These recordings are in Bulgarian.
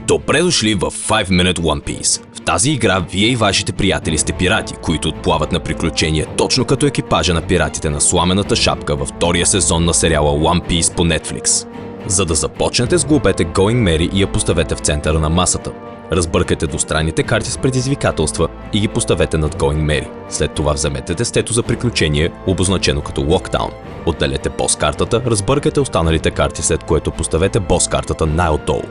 Добре дошли в 5 Minute One Piece. В тази игра вие и вашите приятели сте пирати, които отплават на приключения точно като екипажа на пиратите на Сламената шапка във втория сезон на сериала One Piece по Netflix. За да започнете, сглобете Going Merry и я поставете в центъра на масата. Разбъркайте двустранните карти с предизвикателства и ги поставете над Going Merry. След това вземете тестето за приключение, обозначено като Lockdown. Отделете бос картата, разбъркайте останалите карти, след което поставете бос картата най-отдолу.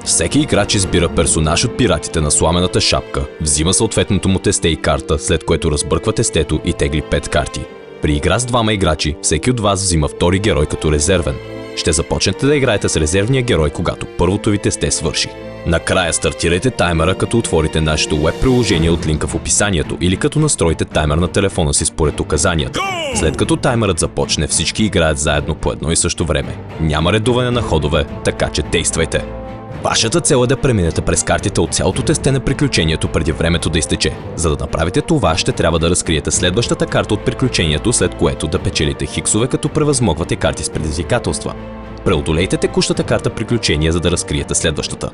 Всеки играч избира персонаж от пиратите на Сламената шапка, взима съответното му тесте и карта, след което разбърква тестето и тегли 5 карти. При игра с двама играчи, всеки от вас взима втори герой като резервен. Ще започнете да играете с резервния герой, когато първото ви тесте свърши. Накрая стартирайте таймера, като отворите нашето веб приложение от линка в описанието или като настроите таймер на телефона си според указанията. След като таймерът започне, всички играят заедно по едно и също време. Няма редуване на ходове, така че действайте! Вашата цел е да преминете през картите от цялото тесте на приключението преди времето да изтече. За да направите това, ще трябва да разкриете следващата карта от приключението, след което да печелите хиксове, като превъзмогвате карти с предизвикателства. Преодолейте текущата карта приключение, за да разкриете следващата.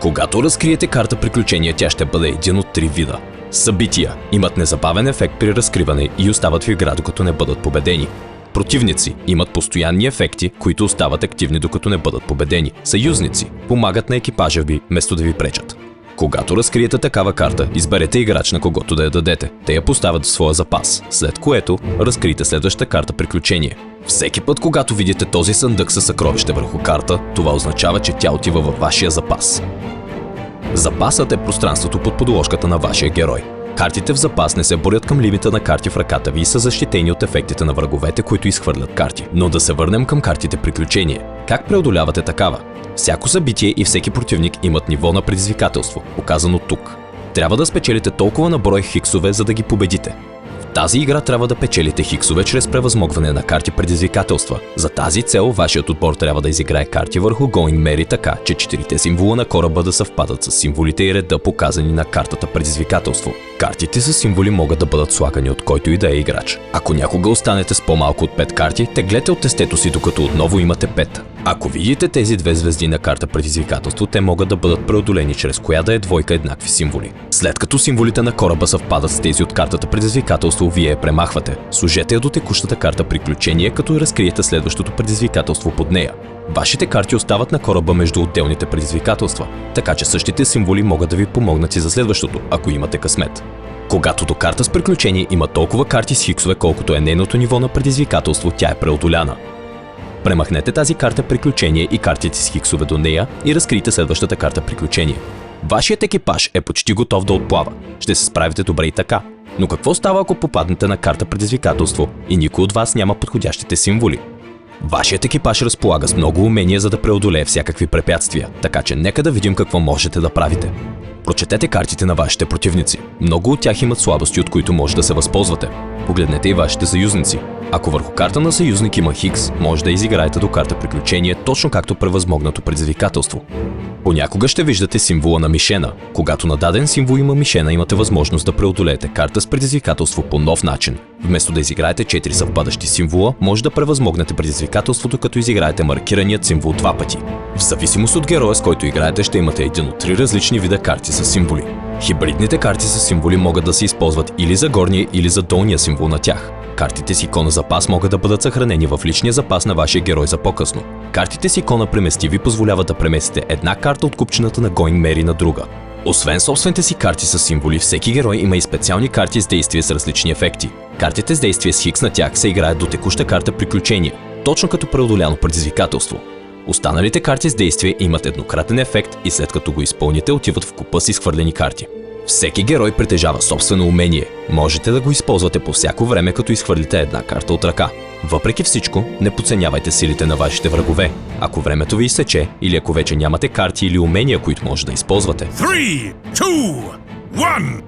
Когато разкриете карта приключение, тя ще бъде един от 3 вида. Събития имат незабавен ефект при разкриване и остават в игра, докато не бъдат победени. Противници имат постоянни ефекти, които остават активни, докато не бъдат победени. Съюзници помагат на екипажа ви, вместо да ви пречат. Когато разкриете такава карта, изберете играч, на когото да я дадете. Те я поставят в своя запас, след което разкрийте следващата карта приключение. Всеки път, когато видите този съндък със съкровище върху карта, това означава, че тя отива във вашия запас. Запасът е пространството под подложката на вашия герой. Картите в запас не се борят към лимита на карти в ръката ви и са защитени от ефектите на враговете, които изхвърлят карти. Но да се върнем към картите приключение. Как преодолявате такава? Всяко събитие и всеки противник имат ниво на предизвикателство, показано тук. Трябва да спечелите толкова на брой хиксове, за да ги победите. В тази игра трябва да печелите хиксове чрез превъзмогване на карти предизвикателства. За тази цел вашият отбор трябва да изиграе карти върху Going Merry така, че 4 символа на кораба да съвпадат с символите и реда, показани на картата предизвикателство. Картите с символи могат да бъдат слагани от който и да е играч. Ако някога останете с по-малко от 5 карти, теглете от тестето си, докато отново имате 5. Ако видите тези 2 звезди на карта предизвикателство, те могат да бъдат преодолени чрез коя да е двойка еднакви символи. След като символите на кораба съвпадат с тези от картата предизвикателство, вие я премахвате. Сложете я до текущата карта приключение, като разкриете следващото предизвикателство под нея. Вашите карти остават на кораба между отделните предизвикателства, така че същите символи могат да ви помогнат и за следващото, ако имате късмет. Когато до карта с приключение има толкова карти с хиксове, колкото е нейното ниво на предизвикателство, тя е преодоляна. Премахнете тази карта приключение и картите с хиксове до нея и разкрийте следващата карта приключение. Вашият екипаж е почти готов да отплава. Ще се справите добре и така. Но какво става, ако попаднете на карта предизвикателство и никой от вас няма подходящите символи? Вашият екипаж разполага с много умения, за да преодолее всякакви препятствия, така че нека да видим какво можете да правите. Прочетете картите на вашите противници. Много от тях имат слабости, от които може да се възползвате. Погледнете и вашите съюзници. Ако върху карта на съюзник има хикс, може да изиграете до карта приключение, точно както превъзмогнато предизвикателство. Понякога ще виждате символа на мишена. Когато на даден символ има мишена, имате възможност да преодолеете карта с предизвикателство по нов начин. Вместо да изиграете 4 съвпадащи символа, може да превъзмогнете предизвикателството, като изиграете маркираният символ 2 пъти. В зависимост от героя, с който играете, ще имате един от 3 различни вида карти с символи. Хибридните карти с символи могат да се използват или за горния, или за долния символ на тях. Картите с икона запас могат да бъдат съхранени в личния запас на вашия герой за по-късно. Картите с икона премести ви позволяват да преместите една карта от купчината на Going Merry на друга. Освен собствените си карти с символи, всеки герой има и специални карти с действие с различни ефекти. Картите с действие с хикс на тях се играят до текуща карта приключение, точно като преодоляно предизвикателство. Останалите карти с действие имат еднократен ефект и след като го изпълните, отиват в купа с изхвърлени карти. Всеки герой притежава собствено умение. Можете да го използвате по всяко време, като изхвърлите една карта от ръка. Въпреки всичко, не подценявайте силите на вашите врагове. Ако времето ви изсече или ако вече нямате карти или умения, които може да използвате, 3, 2, 1,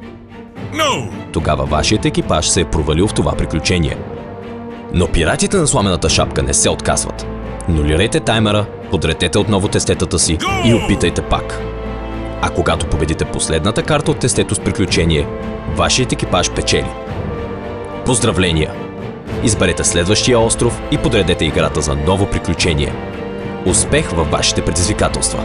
no! Тогава вашият екипаж се е провалил в това приключение. Но пиратите на Сламената шапка не се отказват. Нулирайте таймера, подретете отново тестетата си и опитайте пак. А когато победите последната карта от тестето с приключение, вашият екипаж печели. Поздравления! Изберете следващия остров и подредете играта за ново приключение. Успех във вашите предизвикателства!